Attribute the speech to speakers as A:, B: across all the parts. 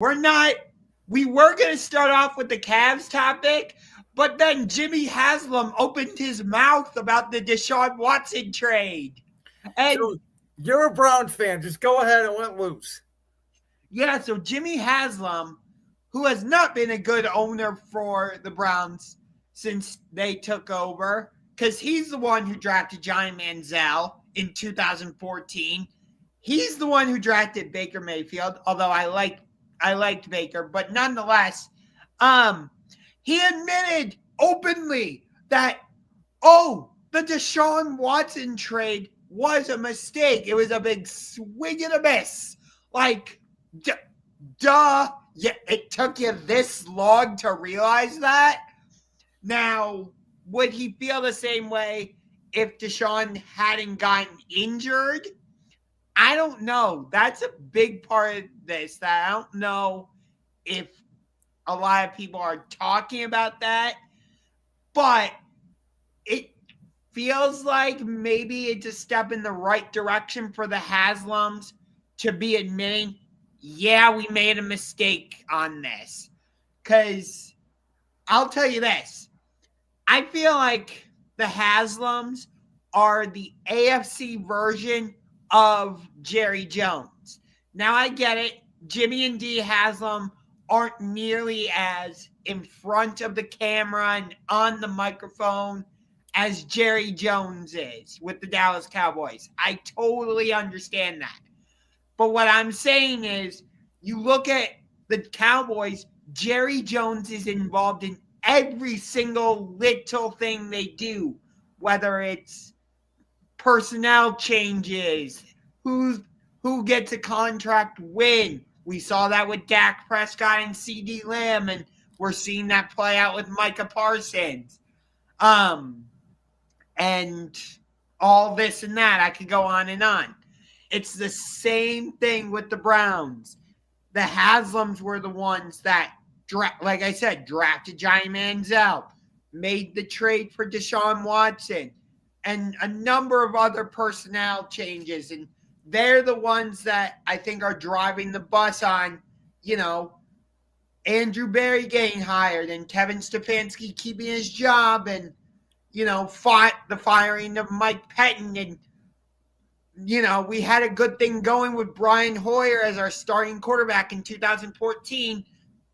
A: We were going to start off with the Cavs topic, but then Jimmy Haslam opened his mouth about the Deshaun Watson trade. And
B: So you're a Browns fan. Just go ahead and let loose.
A: yeah, so Jimmy Haslam, who has not been a good owner for the Browns since they took over, because he's the one who drafted Johnny Manziel in 2014. He's the one who drafted Baker Mayfield, although I liked Baker, but nonetheless, he admitted openly that the Deshaun Watson trade was a mistake. It was a big swing and a miss. Like, duh. Yeah, it took you this long to realize that. Now, would he feel the same way if Deshaun hadn't gotten injured? I don't know. That's a big part of this that I don't know if a lot of people are talking about that. But it feels like maybe it's a step in the right direction for the Haslams to be admitting, yeah, we made a mistake on this. Because I'll tell you this. I feel like the Haslams are the AFC version of Jerry Jones. Now I get it. Jimmy and D Haslam aren't nearly as in front of the camera and on the microphone as Jerry Jones is with the Dallas Cowboys. I totally understand that. But what I'm saying is, you look at the Cowboys, Jerry Jones is involved in every single little thing they do, whether it's personnel changes, who gets a contract when. We saw that with Dak Prescott and CD Lamb, and we're seeing that play out with Micah Parsons. And all this and that. I could go on and on. It's the same thing with the Browns. The Haslams were the ones that, like I said, drafted Johnny Manziel, made the trade for Deshaun Watson, and a number of other personnel changes. And they're the ones that I think are driving the bus on, Andrew Berry getting hired and Kevin Stefanski keeping his job and, fought the firing of Mike Pettin. And, we had a good thing going with Brian Hoyer as our starting quarterback in 2014.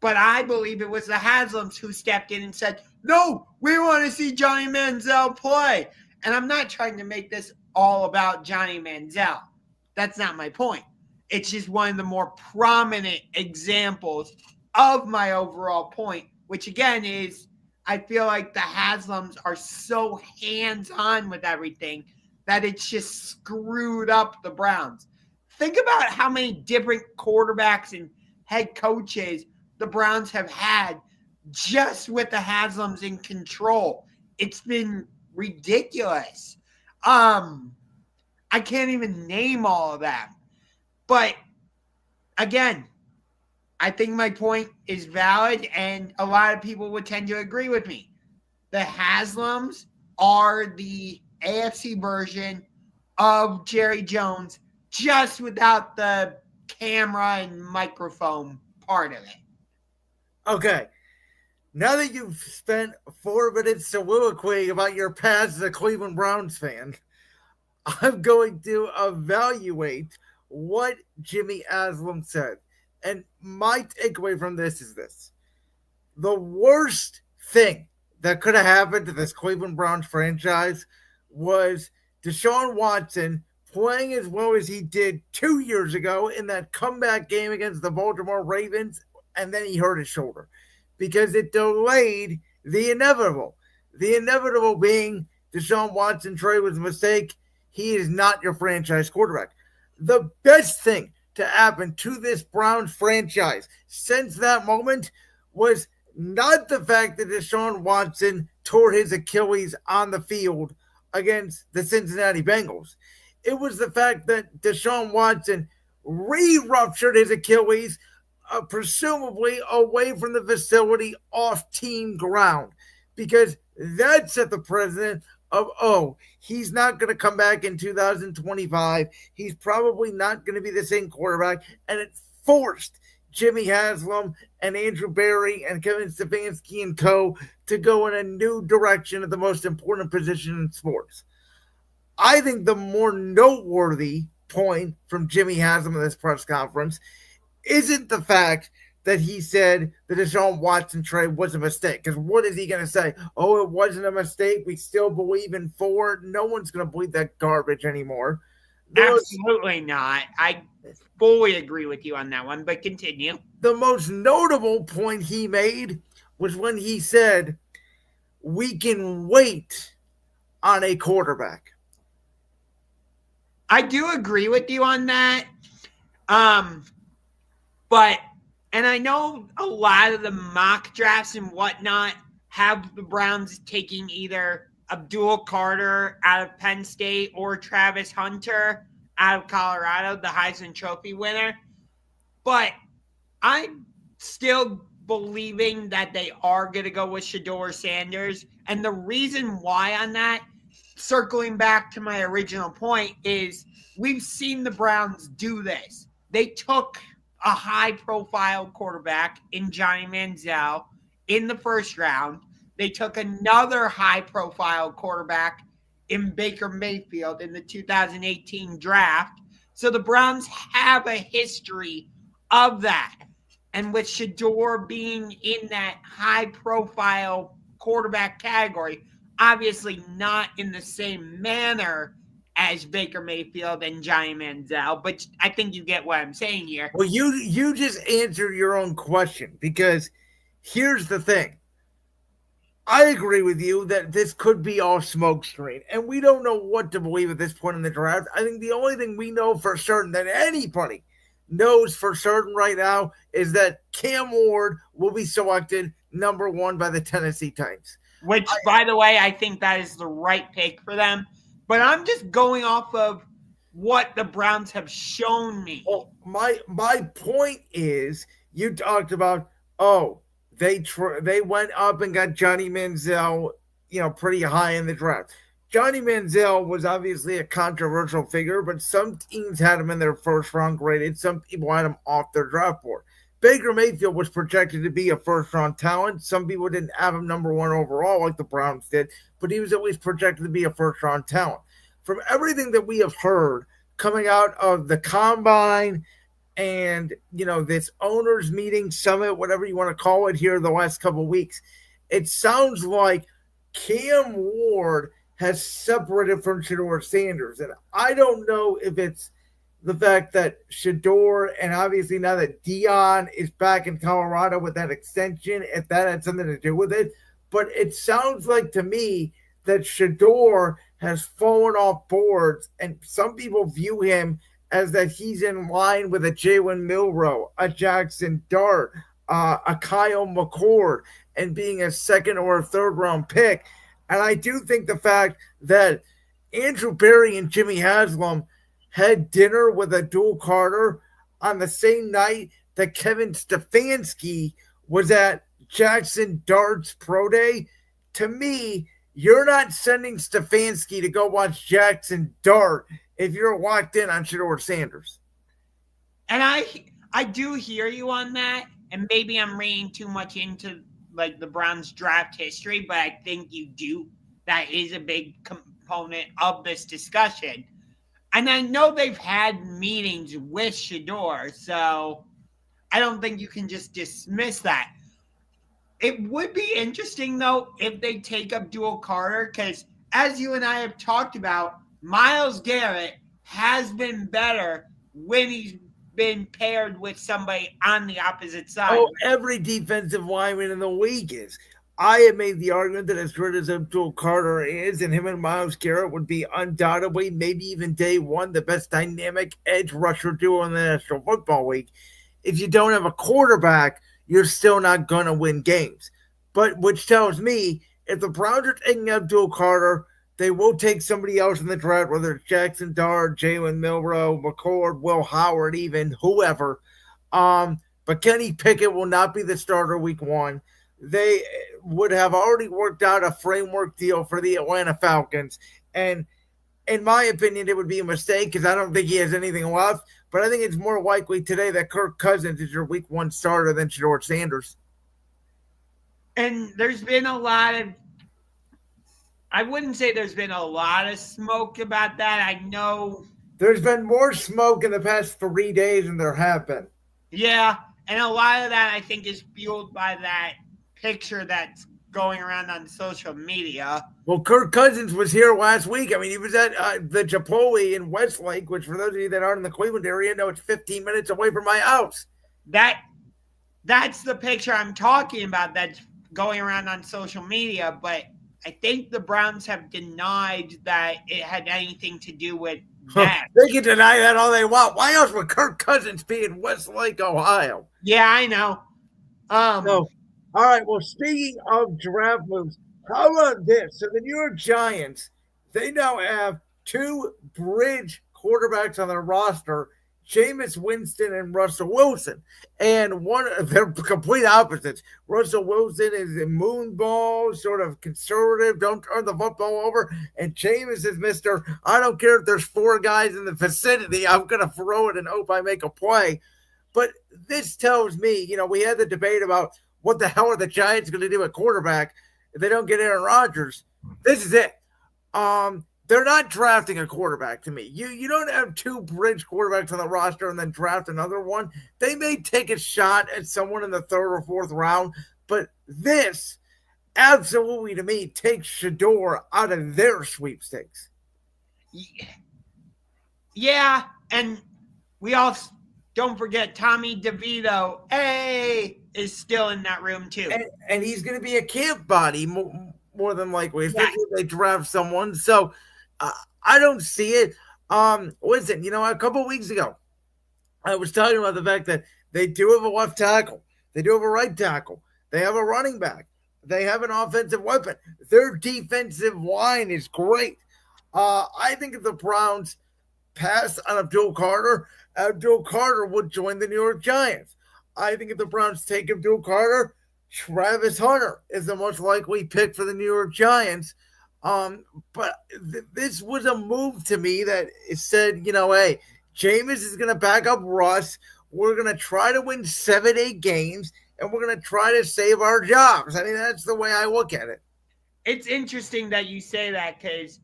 A: But I believe it was the Haslams who stepped in and said, no, we want to see Johnny Manziel play. And I'm not trying to make this all about Johnny Manziel. That's not my point. It's just one of the more prominent examples of my overall point, which again is I feel like the Haslams are so hands-on with everything that it's just screwed up the Browns. Think about how many different quarterbacks and head coaches the Browns have had just with the Haslams in control. It's been ridiculous. I can't even name all of them. But again, I think my point is valid, and a lot of people would tend to agree with me. The Haslams are the AFC version of Jerry Jones, just without the camera and microphone part of it.
B: Okay. Now that you've spent 4 minutes soliloquying about your past as a Cleveland Browns fan, I'm going to evaluate what Jimmy Haslam said. And my takeaway from this is this. The worst thing that could have happened to this Cleveland Browns franchise was Deshaun Watson playing as well as he did 2 years ago in that comeback game against the Baltimore Ravens, and then he hurt his shoulder because it delayed the inevitable. The inevitable being Deshaun Watson trade was a mistake. He is not your franchise quarterback. The best thing to happen to this Browns franchise since that moment was not the fact that Deshaun Watson tore his Achilles on the field against the Cincinnati Bengals. It was the fact that Deshaun Watson re-ruptured his Achilles, presumably away from the facility off team ground, because that set the precedent of, he's not going to come back in 2025. He's probably not going to be the same quarterback. And it forced Jimmy Haslam and Andrew Berry and Kevin Stefanski and co. to go in a new direction at the most important position in sports. I think the more noteworthy point from Jimmy Haslam in this press conference isn't the fact that he said the Deshaun Watson trade was a mistake. Because what is he going to say? Oh, it wasn't a mistake. We still believe in Ford. No one's going to believe that garbage anymore.
A: Absolutely not. I fully agree with you on that one, but continue.
B: The most notable point he made was when he said, we can wait on a quarterback.
A: I do agree with you on that. But I know a lot of the mock drafts and whatnot have the Browns taking either Abdul Carter out of Penn State or Travis Hunter out of Colorado, the Heisman Trophy winner. But I'm still believing that they are going to go with Shedeur Sanders. And the reason why on that, circling back to my original point, is we've seen the Browns do this. They took a high-profile quarterback in Johnny Manziel in the first round. They took another high-profile quarterback in Baker Mayfield in the 2018 draft. So the Browns have a history of that. And with Shedeur being in that high-profile quarterback category, obviously not in the same manner as Baker Mayfield and Johnny Manziel, but I think you get what I'm saying here.
B: Well, you just answered your own question, because here's the thing. I agree with you that this could be all smokescreen, and we don't know what to believe at this point in the draft. I think the only thing we know for certain, that anybody knows for certain right now, is that Cam Ward will be selected number 1 by the Tennessee Titans.
A: Which, by the way, I think that is the right pick for them. But I'm just going off of what the Browns have shown me.
B: Well, my point is, you talked about, they went up and got Johnny Manziel, pretty high in the draft. Johnny Manziel was obviously a controversial figure, but some teams had him in their first round graded. Some people had him off their draft board. Baker Mayfield was projected to be a first-round talent. Some people didn't have him number 1 overall like the Browns did, but he was at least projected to be a first-round talent. From everything that we have heard coming out of the Combine and, this owners meeting, summit, whatever you want to call it here the last couple of weeks, it sounds like Cam Ward has separated from Shedeur Sanders. And I don't know if it's the fact that Shedeur, and obviously now that Dion is back in Colorado with that extension, if that had something to do with it. But it sounds like to me that Shedeur has fallen off boards, and some people view him as that he's in line with a Jalen Milroe, a Jackson Dart, a Kyle McCord, and being a second or a third round pick. And I do think the fact that Andrew Berry and Jimmy Haslam had dinner with Abdul Carter on the same night that Kevin Stefanski was at Jackson Dart's pro day, to me, you're not sending Stefanski to go watch Jackson Dart if you're locked in on Shedeur Sanders.
A: And I do hear you on that, and maybe I'm reading too much into like the Browns draft history, but I think you do. That is a big component of this discussion. And I know they've had meetings with Shedeur, so I don't think you can just dismiss that. It would be interesting, though, if they take Abdul Carter, because as you and I have talked about, Myles Garrett has been better when he's been paired with somebody on the opposite side.
B: Oh, every defensive lineman in the league is. I have made the argument that as good as Abdul Carter is, and him and Myles Garrett would be undoubtedly, maybe even day one, the best dynamic edge rusher duo in the National Football League. If you don't have a quarterback, you're still not going to win games. But which tells me, if the Browns are taking Abdul Carter, they will take somebody else in the draft, whether it's Jackson Dart, Jalen Milroe, McCord, Will Howard, even whoever. But Kenny Pickett will not be the starter week 1. They would have already worked out a framework deal for the Atlanta Falcons. And In my opinion, it would be a mistake because I don't think he has anything left. But I think it's more likely today that Kirk Cousins is your week 1 starter than Shedeur Sanders.
A: And there's been a lot of, I wouldn't say there's been a lot of smoke about that. I know.
B: There's been more smoke in the past 3 days than there have been.
A: Yeah. And a lot of that, I think, is fueled by that picture that's going around on social media.
B: Well, Kirk Cousins was here last week. I mean, he was at the Chipotle in Westlake, which for those of you that aren't in the Cleveland area, know it's 15 minutes away from my house.
A: That's the picture I'm talking about that's going around on social media, but I think the Browns have denied that it had anything to do with that.
B: They can deny that all they want. Why else would Kirk Cousins be in Westlake, Ohio?
A: Yeah, I know.
B: All right, well, speaking of draft moves, how about this? So the New York Giants, they now have 2 bridge quarterbacks on their roster, Jameis Winston and Russell Wilson. And they're complete opposites. Russell Wilson is a moonball, sort of conservative, don't turn the football over. And Jameis is Mr. I don't care if there's 4 guys in the vicinity, I'm going to throw it and hope I make a play. But this tells me, we had the debate about what the hell are the Giants going to do at quarterback if they don't get Aaron Rodgers? This is it. They're not drafting a quarterback to me. You don't have 2 bridge quarterbacks on the roster and then draft another one. They may take a shot at someone in the 3rd or 4th round, but this absolutely to me takes Shedeur out of their sweepstakes.
A: Yeah, and we all don't forget Tommy DeVito. Hey, is still in that room too,
B: and he's going to be a camp body more than likely, especially if they draft someone. So I don't see it. Listen, a couple of weeks ago, I was talking about the fact that they do have a left tackle, they do have a right tackle, they have a running back, they have an offensive weapon. Their defensive line is great. I think if the Browns pass on Abdul Carter would join the New York Giants. I think if the Browns take Abdul Carter, Travis Hunter is the most likely pick for the New York Giants. But this was a move to me that it said, hey, Jameis is going to back up Russ. We're going to try to win 7-8 games, and we're going to try to save our jobs. I mean, that's the way I look at it.
A: It's interesting that you say that because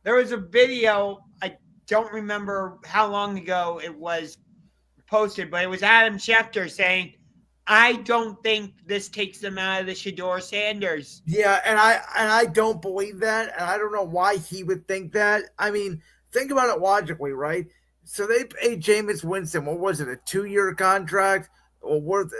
A: there was a video, I don't remember how long ago it was posted, but it was Adam Schefter saying, I don't think this takes them out of the Shedeur Sanders.
B: Yeah, and I don't believe that, and I don't know why he would think that. I mean, think about it logically, right? So they paid Jameis Winston, what was it, a 2-year contract worth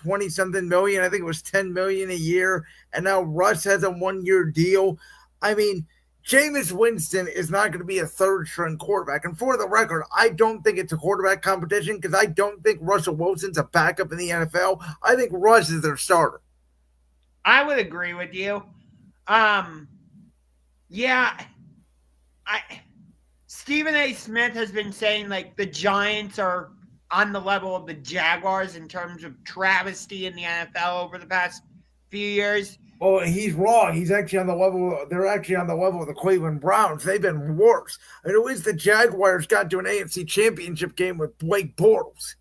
B: 20-something million? I think it was $10 million a year, and now Russ has a 1-year deal. I mean, Jameis Winston is not going to be a 3rd-string quarterback. And for the record, I don't think it's a quarterback competition because I don't think Russell Wilson's a backup in the NFL. I think Russ is their starter.
A: I would agree with you. Stephen A. Smith has been saying, the Giants are on the level of the Jaguars in terms of travesty in the NFL over the past few years.
B: Well, he's wrong. He's actually on the level. They're actually on the level of the Cleveland Browns. They've been worse. I mean, at least the Jaguars got to an AFC Championship game with Blake Bortles.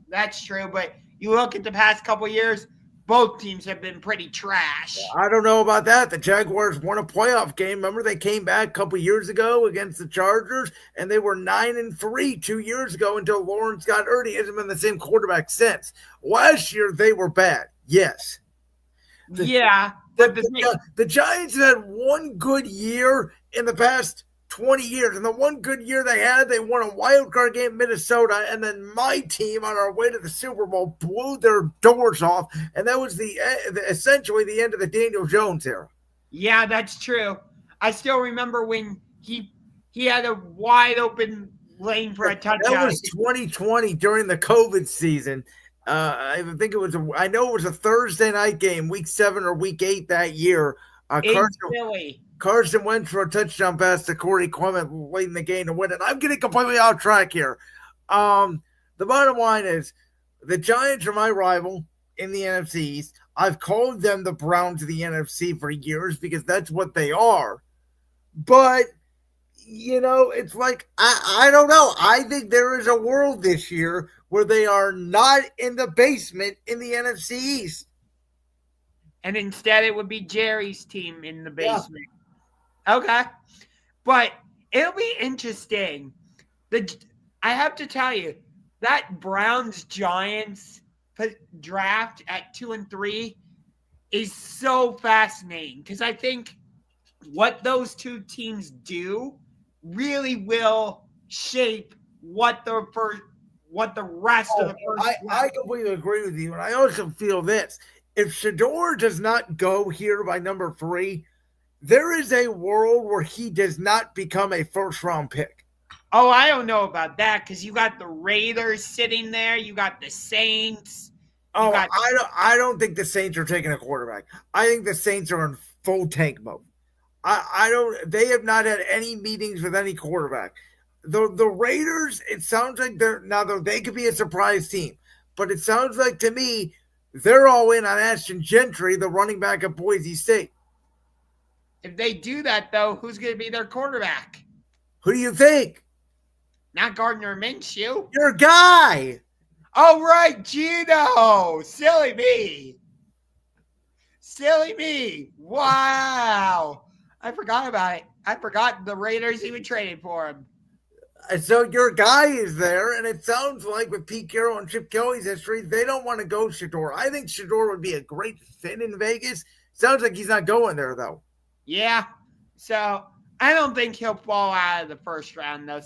A: That's true, but you look at the past couple of years, both teams have been pretty trash.
B: I don't know about that. The Jaguars won a playoff game. Remember, they came back a couple years ago against the Chargers, and they were 9-3 2 years ago until Lawrence got hurt. He hasn't been the same quarterback since. Last year, they were bad. Yes.
A: But
B: the Giants had one good year in the past 20 years. And the one good year they had, they won a wild card game in Minnesota. And then my team on our way to the Super Bowl blew their doors off. And that was essentially the end of the Daniel Jones era.
A: Yeah, that's true. I still remember when he had a wide open lane for a touchdown.
B: That was 2020 during the COVID season. I think it was. I know it was a Thursday night game, week 7 or week 8 that year. Carson went for a touchdown pass to Corey Clement late in the game to win it. I'm getting completely off track here. The bottom line is the Giants are my rival in the NFC East. I've called them the Browns of the NFC for years because that's what they are. But It's like I don't know. I think there is a world this year where they are not in the basement in the NFC East.
A: And instead it would be Jerry's team in the
B: Yeah.
A: basement. Okay. But it'll be interesting. I have to tell you, that Browns Giants draft at 2 and 3 is so fascinating because I think what those two teams do really will shape what the rest of the first.
B: I completely agree with you, and I also feel this: if Shedeur does not go here by number 3, there is a world where he does not become a first-round pick.
A: Oh, I don't know about that because you got the Raiders sitting there, you got the Saints.
B: I don't think the Saints are taking a quarterback. I think the Saints are in full tank mode. I don't. They have not had any meetings with any quarterback. The Raiders, it sounds like they could be a surprise team, but it sounds like to me they're all in on Ashton Gentry, the running back of Boise State.
A: If they do that, though, who's going to be their quarterback?
B: Who do you think?
A: Not Gardner Minshew.
B: Your guy.
A: Oh, right, Gino. Silly me. Silly me. Wow. I forgot about it. I forgot the Raiders even traded for him.
B: So your guy is there, and it sounds like with Pete Carroll and Chip Kelly's history, they don't want to go Shedeur. I think Shedeur would be a great fit in Vegas. Sounds like he's not going there, though.
A: Yeah. So I don't think he'll fall out of the first round, though.